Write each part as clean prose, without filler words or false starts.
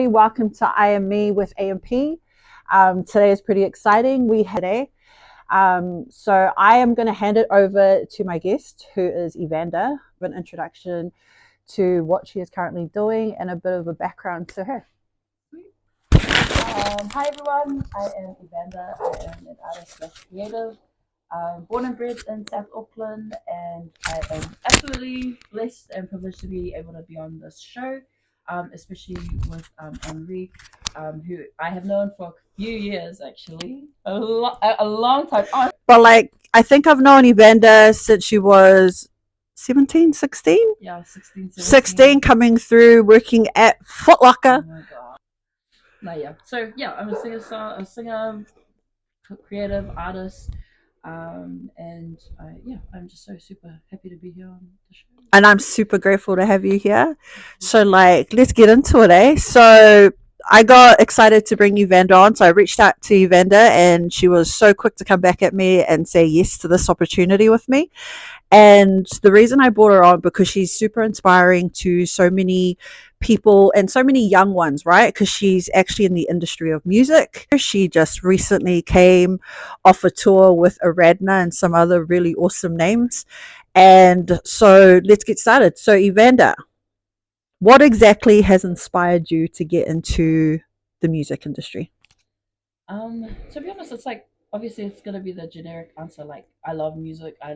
everybody. Welcome to I Am Me with AMP. Today is pretty exciting. We had a so I am going to hand it over to my guest, who is Evander, an introduction to what she is currently doing and a bit of a background to her. Hi everyone, I am Evander. I am an artist slash creative. Born and bred in South Auckland, and I am absolutely blessed and privileged to be able to be on this show, especially with Henri, who I have known for a few years actually, a long time. Oh, But like, I think I've known Evander since she was 17, 16? yeah, 16, 16, 17. coming through working at Foot Oh Locker. my god. No, yeah. So yeah, I'm a singer, creative artist. And yeah, I'm just so super happy to be here on the show. And I'm super grateful to have you here. So, like, let's get into it, eh? So, I got excited to bring Evander on. So, I reached out to Evander, and she was so quick to come back at me and say yes to this opportunity with me. And the reason I brought her on because she's super inspiring to so many people and so many young ones, right? Because she's actually in the industry of music. She just recently came off a tour with Aradna and some other really awesome names. And so let's get started. So, Evander, what exactly has inspired you to get into the music industry? To be honest, it's like obviously it's gonna be the generic answer. Like I love music. I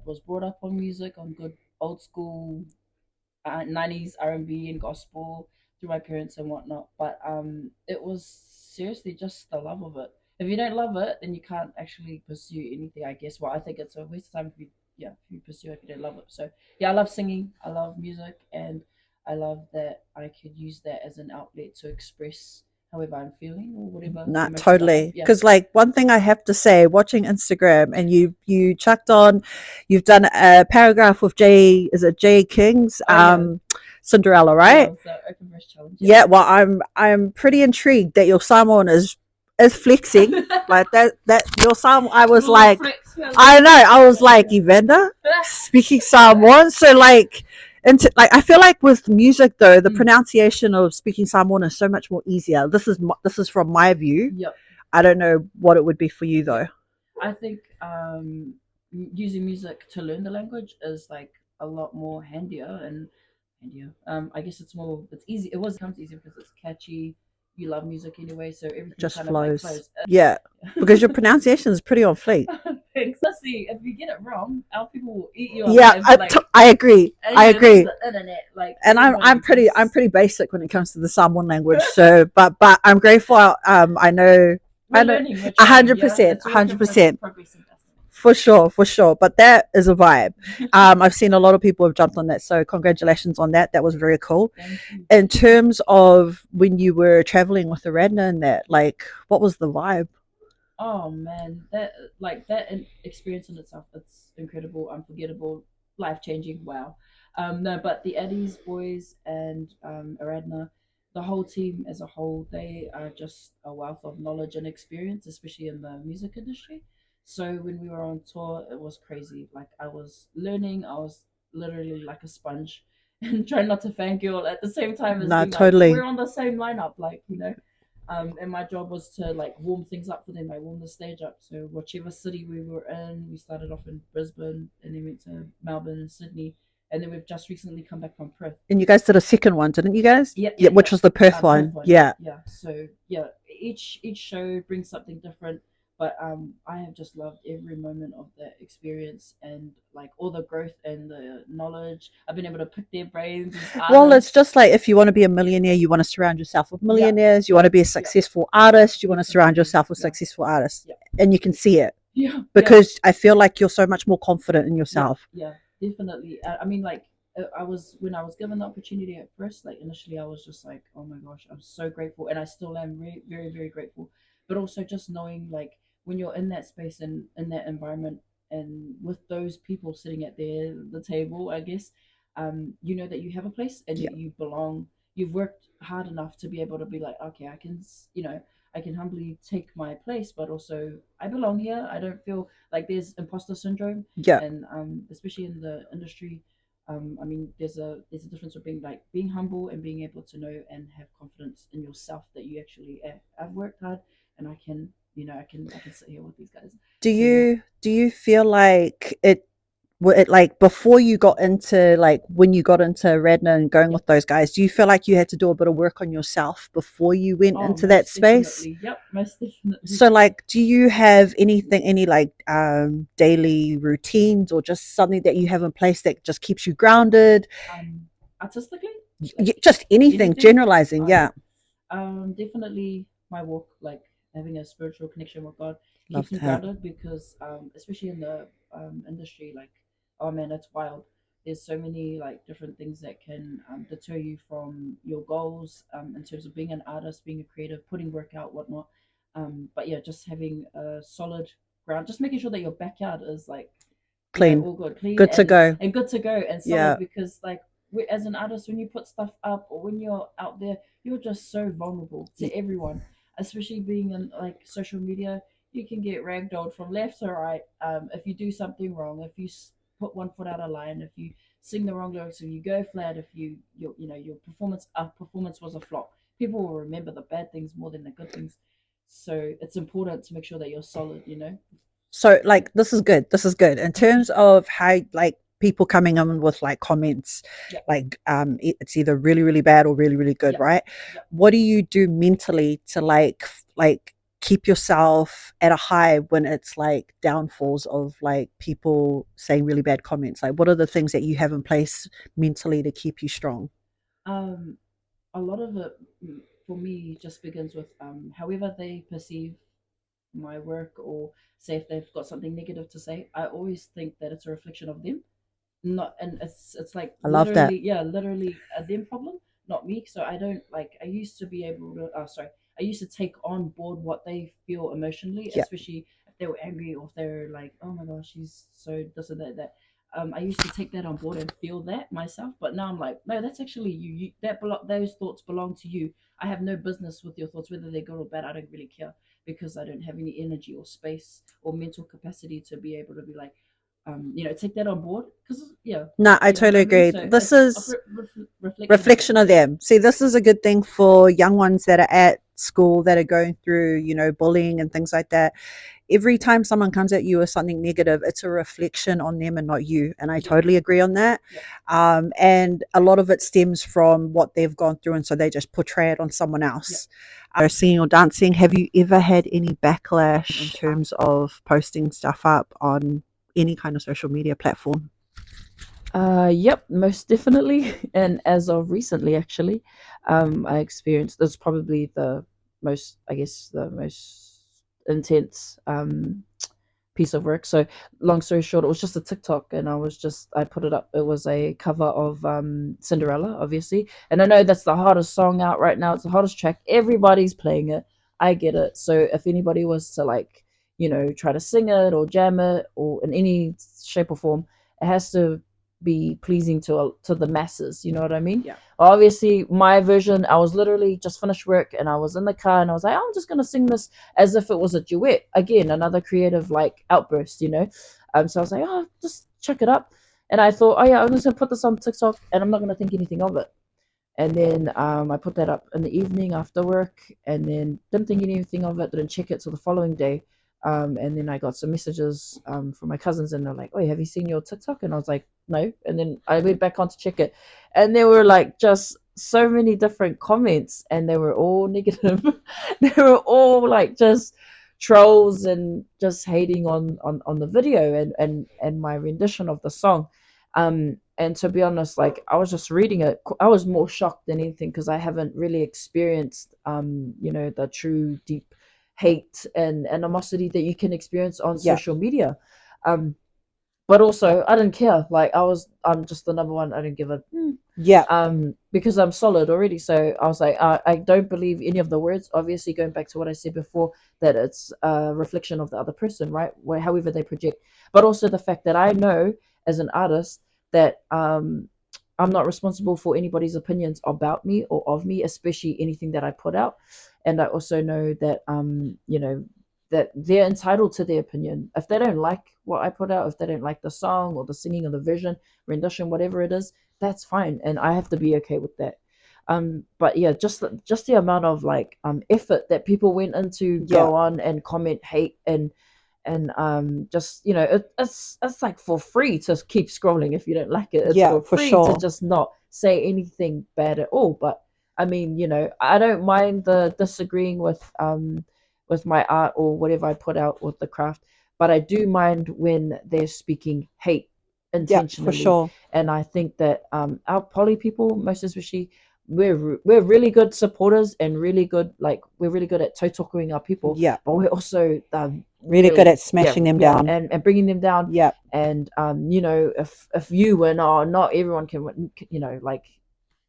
was brought up on music, on good old school 90s R&B and gospel through my parents and whatnot. But it was seriously just the love of it. If you don't love it, then you can't actually pursue anything. I guess. Well, I think it's a waste of time if you pursue it if you don't love it. So yeah, I love singing. I love music, and I love that I could use that as an outlet to express however I'm feeling or whatever Not emotions I have. totally. Yeah. Because like one thing I have to say, watching Instagram and you chucked on, you've done a paragraph with Jay, is it Jay King's Oh yeah. Cinderella, Yeah. right? It was the open verse challenge. Yeah. Yeah, well I'm pretty intrigued that your Samoan is flexing. Like that your Samoan I was Little like flex, yeah, I little know, flex. I was Yeah, like yeah. Evander speaking Samoan. So like into like I feel like with music though, the Mm, pronunciation of speaking Samoan is so much more easier. This is from my view. yep. I don't know what it would be for you Yeah. though. I think using music to learn the language is like a lot more handier. I guess it's easy. It was comes easier because it's catchy. You love music anyway, so It everything just kind of like flows. flows. Yeah, because your pronunciation is pretty on fleek. Thanks. Let's see. If you get it wrong, our people will eat you Yeah, alive. Like I agree. I anyway, this is agree. the internet. Like And anybody I'm just pretty basic when it comes to the Samoan language. So, but I'm grateful. we're I know learning, we're a trying. hundred Yeah, percent, it's a a work hundred in percent. progress and For sure, for sure. But that is a vibe. I've seen a lot of people have jumped on that. So congratulations on that. That was very cool. Thank you. In terms of when you were traveling with the Radna and that, like, what was the vibe? Oh man, experience in itself, it's incredible, unforgettable, life changing. Wow. No, but the Eddies boys and Aradna, the whole team as a whole, they are just a wealth of knowledge and experience, especially in the music industry. So when we were on tour, it was crazy. Like I was learning, I was literally like a sponge, and trying not to fangirl at the same time as Not being like, totally. we're on the same lineup, like you know. And my job was to like warm things up for them, like warm the stage up. So whichever city we were in, we started off in Brisbane and then went to Melbourne and Sydney, and then we've just recently come back from Perth. And you guys did a second one, didn't you guys? Yep, Yeah, yep, which yep. was the Perth Perth one. one, yeah, Yeah. yeah. So yeah, each show brings something different, but I have just loved every moment of that experience and like all the growth and the knowledge. I've been able to pick their brains as Well, it's artists. just like if you want to be a millionaire, you want to surround yourself with Yeah, millionaires. You want yeah, to be a yeah, successful artist. You want to surround definitely. yourself with Yeah, successful artists. yeah, And you can see it yeah, yeah. because I feel like you're so much more confident in Yeah, yourself. yeah, definitely. I mean, like, I was when I was given the opportunity at first. Like initially, I was just like, "Oh my gosh, I'm so grateful," and I still am very, very grateful. But also, just knowing like when you're in that space and in that environment, and with those people sitting at the table, I guess, you know that you have a place and Yeah. you belong. You've worked hard enough to be able to be like, okay, I can humbly take my place, but also I belong here. I don't feel like there's imposter syndrome, Yeah. and especially in the industry, I mean, there's a difference between like being humble and being able to know and have confidence in yourself that you actually I've worked hard and I can, I can sit here with these guys. So yeah. Do you feel like it like before you got into like when you got into Radna and going Yep. with those guys, do you feel like you had to do a bit of work on yourself before you went Oh, into that most space? definitely. Yep, most definitely. So like do you have anything, any like daily routines or just something that you have in place that just keeps you grounded? Um, Artistically, like Just anything anything. generalizing, Oh yeah. yeah. Definitely my walk, like having a spiritual connection with God, Love keeps me that. grounded because, especially in the industry, like, oh man, it's wild. There's so many like different things that can deter you from your goals, in terms of being an artist, being a creative, putting work out, whatnot. But yeah, just having a solid ground, just making sure that your backyard is like, Clean. all good, clean, Good to go. and good to go and solid Yeah. because like as an artist, when you put stuff up or when you're out there, you're just so vulnerable to everyone, especially being in like social media. You can get ragdolled from left to right, if you do something wrong, if you put one foot out of line, if you sing the wrong lyrics, if you go flat, if your performance was a flop. People will remember the bad things more than the good things. So it's important to make sure that you're solid, So like this is good. This is good. In terms of how like people coming in with like comments, Yep. like it's either really, really bad or really, really good, Yep. right? Yep. What do you do mentally to like keep yourself at a high when it's like downfalls of like people saying really bad comments? Like what are the things that you have in place mentally to keep you strong? um a lot of it, for me, just begins with however they perceive my work, or say if they've got something negative to say. I always think that it's a reflection of them, not, and it's like I love that. literally, yeah, literally a them problem, not me. So I don't like, I used to be able to, oh sorry, I used to take on board what they feel emotionally, Yeah. especially if they were angry or if they're like, oh my gosh, she's so this and that. I used to take that on board and feel that myself, but now I'm like, no, that's actually you, those thoughts belong to you. I have no business with your thoughts, whether they're good or bad. I don't really care, because I don't have any energy or space or mental capacity to be able to be like, take that on board, because yeah, No, I you know what totally I mean. agree. So This it's a is reflection of reflection them. of them. See, this is a good thing for young ones that are at school that are going through, bullying and things like that. Every time someone comes at you with something negative, it's a reflection on them and not you. And I Yep, totally agree on that. yep, And a lot of it stems from what they've gone through. And so they just portray it on someone yep. else. Singing or dancing, have you ever had any backlash in terms of posting stuff up on any kind of social media platform? Yep, most definitely. And as of recently, actually, I experienced, that's probably the most, I guess, the most intense piece of work. So, long story short, it was just a TikTok, and I put it up. It was a cover of Cinderella, obviously, and I know that's the hottest song out right now. It's the hottest track. Everybody's playing it. I get it. So if anybody was to like, try to sing it or jam it or in any shape or form, it has to be pleasing to the masses. You know what I mean? Yeah. Obviously, my version, I was literally just finished work and I was in the car and I was like, I'm just gonna sing this as if it was a duet. Again, another creative like outburst. So I was like, oh, just check it up. And I thought, oh yeah, I'm just gonna put this on TikTok and I'm not gonna think anything of it. And then I put that up in the evening after work, and then didn't think anything of it. Didn't check it till the following day. And then I got some messages from my cousins, and they're like, "Oh, have you seen your TikTok?" And I was like, "No." And then I went back on to check it, and there were like just so many different comments, and they were all negative. They were all like just trolls and just hating on the video and my rendition of the song. And to be honest, like I was just reading it, I was more shocked than anything because I haven't really experienced, the true deep hate and animosity that you can experience on Yeah. social media. Um, but also, I didn't care. Like I'm just the number one. I didn't give a Yeah. because I'm solid already. So I was like, I don't believe any of the words. Obviously, going back to what I said before, that it's a reflection of the other person, right? However they project, but also the fact that I know as an artist that I'm not responsible for anybody's opinions about me or of me, especially anything that I put out. And I also know that that they're entitled to their opinion. If they don't like what I put out, if they don't like the song or the singing or the vision, rendition, whatever it is, that's fine, and I have to be okay with that. But yeah, just the amount of like effort that people went into Yeah. go on and comment hate and just it's like for free to keep scrolling. If you don't like it, it's Yeah, for for free to sure. just not say anything bad at all. But I mean, I don't mind the disagreeing with my art or whatever I put out with the craft, but I do mind when they're speaking hate Yeah, for intentionally. sure. And I think that our poly people, most especially, we're really good supporters and really good, like we're really good at totokuing our people, Yeah. but we're also Really good really, at yeah, smashing them yeah, down. and bringing them down. Yeah. And if you were not everyone can, like,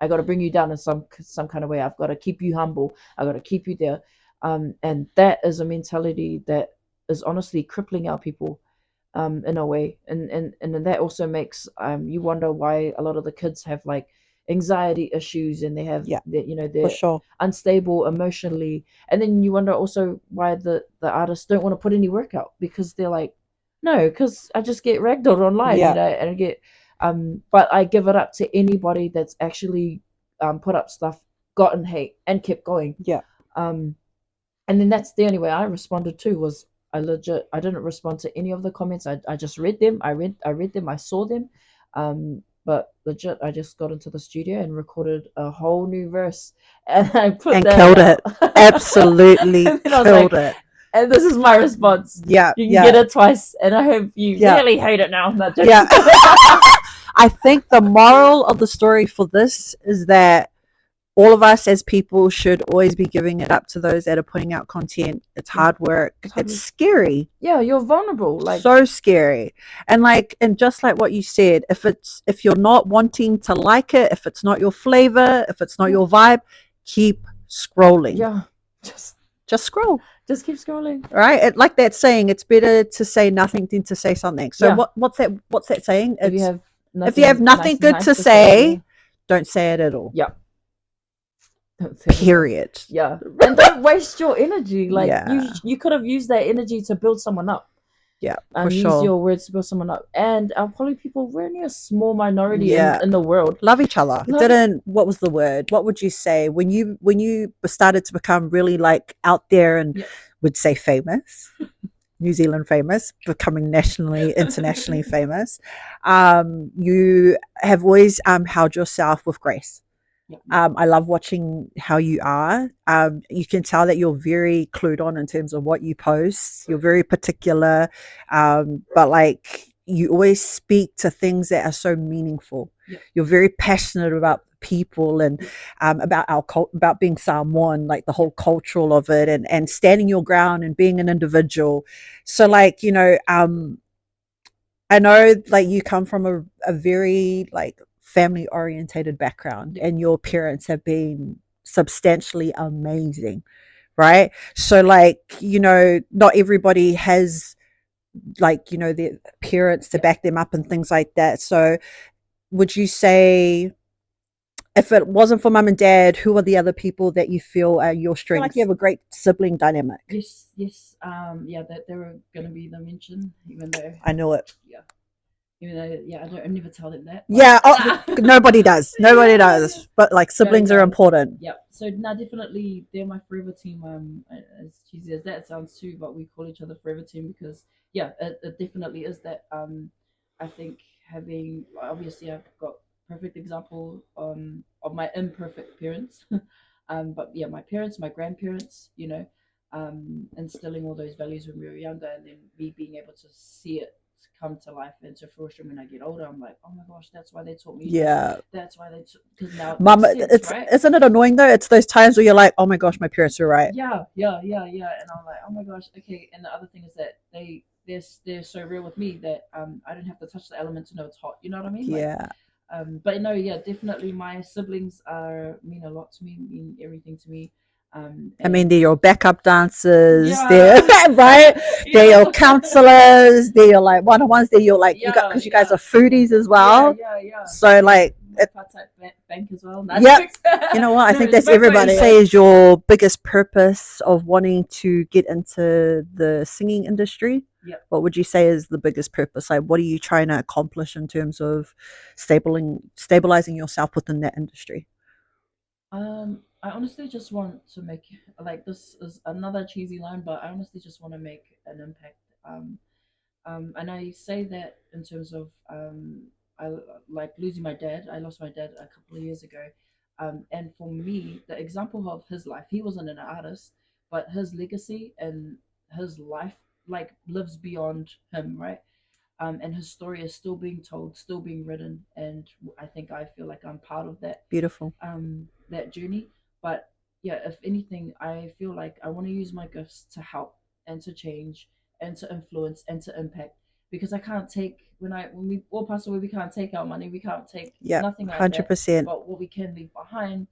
I got to bring you down in some kind of way. I've got to keep you humble. I got to keep you there. And that is a mentality that is honestly crippling our people, in a way. And then that also makes you wonder why a lot of the kids have like anxiety issues, and they have Yeah, that, for they're sure. unstable emotionally. And then you wonder also why the artists don't want to put any work out, because they're like, no, because I just get ragdolled online, Yeah. and I get but I give it up to anybody that's actually put up stuff, gotten hate, and kept going. Yeah. um and then that's the only way I responded to, was I didn't respond to any of the comments. I just read them. I read them, I saw them. But legit, I just got into the studio and recorded a whole new verse, and I put And that killed out. it. Absolutely And then I was killed like, it. and this is my response. Yeah. You can get Yeah. it twice, and I hope you Yeah. really hate it now. I'm not Yeah. joking. I think the moral of the story for this is that all of us as people should always be giving it up to those that are putting out content. It's Yeah, hard work. it's hard It's work. scary. Yeah, you're vulnerable. Like, So scary. And just like what you said, if you're not wanting to like it, if it's not your flavor, if it's not yeah, your vibe, keep scrolling. yeah, just Just scroll. just keep scrolling. Right? Like that saying, it's better to say nothing than to say something. So Yeah, what's that saying? if you It's have if you have nothing nothing good nice to to say, say, don't say it at all. yeah, don't say it at all. Period. Yeah, and don't waste your energy. Like, Yeah. you could have used that energy to build someone up. Yeah, for Use sure. your words to build someone up. And our poly people, we're only a small minority Yeah. in the world. Love each other. Love, Didn't what was the word? What would you say when you started to become really like out there and yeah, would say famous? New Zealand famous, becoming nationally, internationally famous. You have always held yourself with grace. yeah, I love watching how you are. You can tell that you're very clued on in terms of what you post. You're very particular, but like you always speak to things that are so meaningful. yeah, You're very passionate about people and about about being Samoan, like the yeah, whole cultural of it, and standing your ground and being an individual. So, like I know like you come from a very like family orientated background yeah, and your parents have been substantially amazing, right? So like, not everybody has like, their parents to yeah. back them up and things like that. So would you say if it wasn't for mum and dad, who are the other people that you feel are your strengths? I feel like you have a great sibling dynamic. Yes, yes. Yeah, that they were gonna be the mention, even though, I know it. yeah, even though, yeah, I never tell them that. Yeah, nobody does. Nobody Yeah, yeah. does. But like No, siblings are yeah, important. yeah. So now, definitely, they're my forever team. As cheesy as that sounds too, but we call each other forever team because, yeah, it definitely is that. I think having, obviously, I've got perfect example of my imperfect parents, but yeah, my parents, my grandparents, instilling all those values when we were younger, and then me being able to see it come to life and to fruition when I get older. I'm like, oh my gosh, that's why they taught me this. Yeah. That's why because now it Mum, makes sense, it's right? isn't it annoying though? It's those times where you're like, oh my gosh, my parents were right. Yeah, yeah, yeah, yeah. And I'm like, oh my gosh, okay. And the other thing is that they're so real with me that I don't have to touch the element to know it's hot. You know what I mean? Like, Yeah. but no, yeah, definitely my siblings are mean a lot to me, mean everything to me. I mean, And they're your backup dancers. They're yeah, right. They're yeah, your counselors. They're your like one on ones. They're your like you got yeah, because you guys yeah, are foodies as yeah, well. yeah, yeah. So like my part-time bank as well. Not Yeah. jokes. You know what? I No, think it's that's both everybody ways. say is your biggest purpose of wanting to get into the singing industry. Yep. What would you say is the biggest purpose? Like, what are you trying to accomplish in terms of stabilizing yourself within that industry? I honestly just want to make, like, this is another cheesy line, but I honestly just want to make an impact. And I say that in terms of I like losing my dad. I lost my dad a couple of years ago, and for me, the example of his life, he wasn't an artist, but his legacy and his life like lives beyond him, right? And his story is still being told, still being written, and I think I feel like I'm part of Beautiful. that journey. But yeah, if anything, I feel like I want to use my gifts to help and to change and to influence and to impact. Because I can't take when we all pass away, we can't take our money, we can't take Yeah, nothing like that. 100%. But what we can leave behind,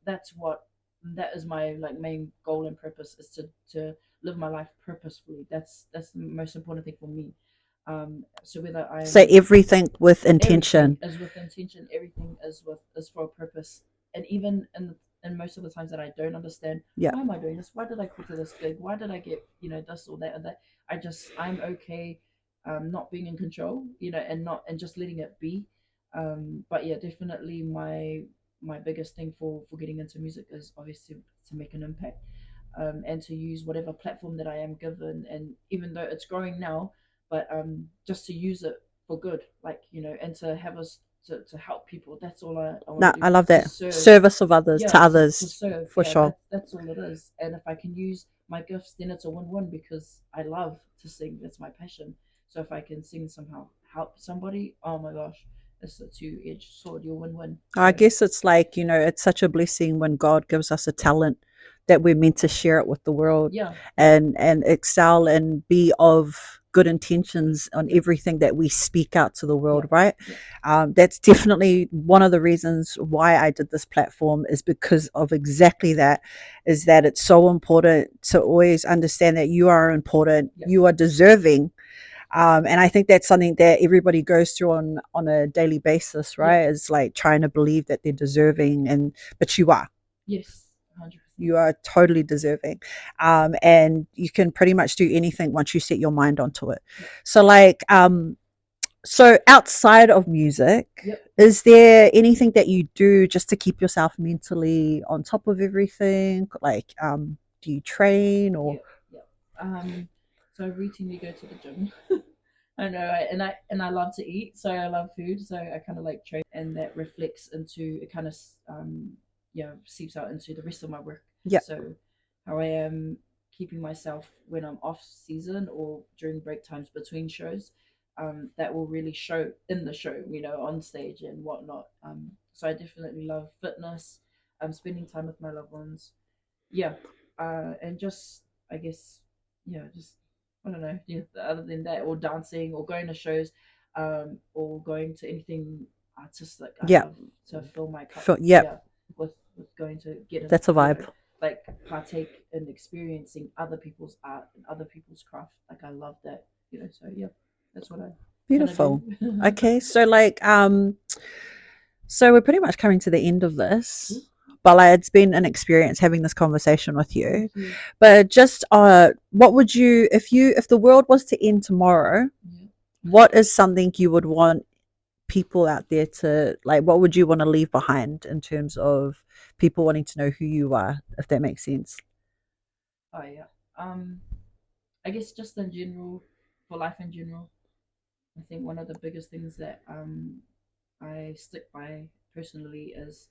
that is my like main goal and purpose is to live my life purposefully. That's the most important thing for me. So whether So I'm everything with everything intention. is with intention, everything is for a purpose. And even in most of the times that I don't understand, Yeah. why am I doing this, why did I quit to this gig, why did I get this or that or that, I'm okay, not being in control, and not and just letting it be. But yeah, definitely my biggest thing for getting into music is obviously to make an impact, and to use whatever platform that I am given. And even though it's growing now, but just to use it for good, like and to have us to help people. That's all I want No, to do. I love To that. serve, Service of others to yeah, to others, serve, for yeah. sure. That's all it is. And if I can use my gifts, then it's a win-win because I love to sing. That's my passion. So if I can sing somehow, help somebody, oh my gosh, it's a two-edged sword. You're win-win. I So guess it's like, it's such a blessing when God gives us a talent that we're meant to share it with the world yeah, yeah, and excel and be of good intentions on yeah, everything that we speak out to the yeah, world, right? yeah, That's definitely one of the reasons why I did this platform is because of exactly that, is that it's so important to always understand that you are important, yeah, you are deserving, and I think that's something that everybody goes through on a daily basis, yeah. right? It's like trying to believe that they're deserving, and but you are. Yes, 100%. You are totally deserving, and you can pretty much do anything once you set your mind onto it. Yeah, So, like, so outside of music, yep, is there anything that you do just to keep yourself mentally on top of everything? Like, do you train or? yep, yep. So I routinely go to the gym. I know, and I love to eat, so I love food, so I kind of like train, and that reflects into it, kind of seeps out into the rest of my work. Yeah, So how I am keeping myself when I'm off season or during break times between shows, that will really show in the show, on stage and whatnot. So I definitely love fitness, spending time with my loved ones, yeah, and just I guess just I don't know, other than that, or dancing, or going to shows, or going to anything artistic. I yeah, love to fill my cup, yeah. yeah, with going to get in, That's a vibe. like partake in experiencing other people's art and other people's craft. Like I love that, So yeah, that's what I kind of do. Beautiful. Okay, so like, so we're pretty much coming to the end of Cool. this. But like, it's been an experience having this conversation with Thank you. you. But just, what would you, if the world was to end tomorrow, Yeah. what is something you would want people out there to like? What would you want to leave behind in terms of people wanting to know who you are, if that makes sense? Oh yeah. Um, I guess just in general, for life in general, I think one of the biggest things that I stick by personally is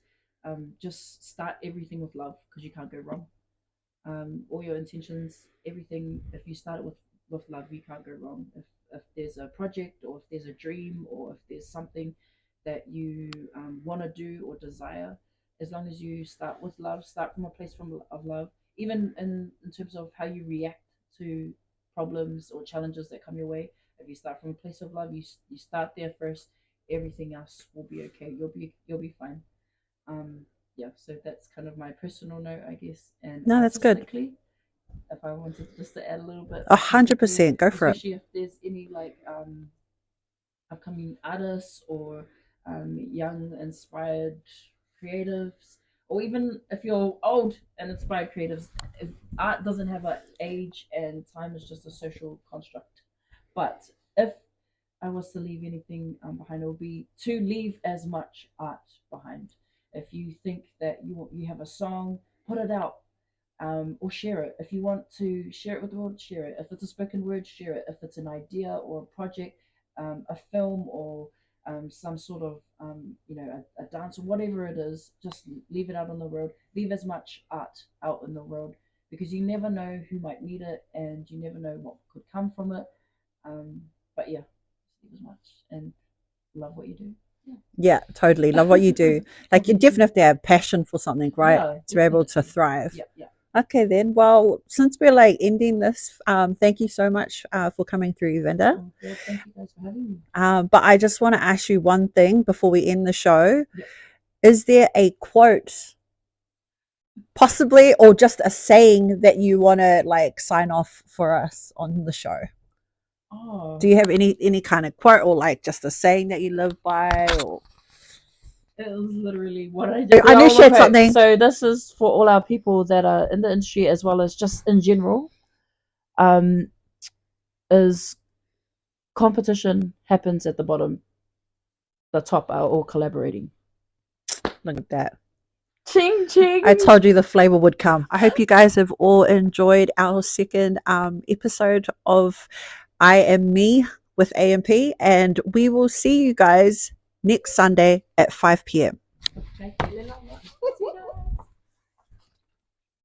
just start everything with love because you can't go wrong. All your intentions, everything. If you start it with love, you can't go wrong. If there's a project, or if there's a dream, or if there's something that you want to do or desire, as long as you start with love, start from a place of love, even in terms of how you react to problems or challenges that come your way. If you start from a place of love, you start there first. Everything else will be okay. You'll be fine. Um, yeah, so that's kind of my personal note, I guess. And No, that's good. artistically, if I wanted just to add a little bit A hundred artistically, percent. Go for it. especially if there's any like upcoming artists or young, inspired creatives, or even if you're old and inspired creatives, if art doesn't have an age and time is just a social construct. But if I was to leave anything behind, it would be to leave as much art behind. If you think that you have a song, put it out, or share it. If you want to share it with the world, share it. If it's a spoken word, share it. If it's an idea or a project, a film or some sort of a dance or whatever it is, just leave it out on the road. Leave as much art out in the world because you never know who might need it and you never know what could come from it. But yeah, leave as much and love what you do. Yeah, totally. Love what you do. Like you definitely have to have passion for something, right? Yeah, To be able to definitely. thrive. Yeah, yeah. Okay, then. Well, since we're like ending this, thank you so much for coming through, Evander. Oh, well, thank you guys for having me. But I just want to ask you one thing before we end the show. Yep. Is there a quote, possibly, or just a saying that you want to like sign off for us on the show? Oh, Do you have any kind of quote or like just a saying that you live by? Or it was literally what I did. I know Oh, she had okay. something. So this is for all our people that are in the industry as well as just in general. Um, is competition happens at the bottom. The top are all collaborating. Look at that. Ching ching. I told you the flavor would come. I hope you guys have all enjoyed our second episode of I Am Me with AMP, and we will see you guys next Sunday at 5 p.m. Okay.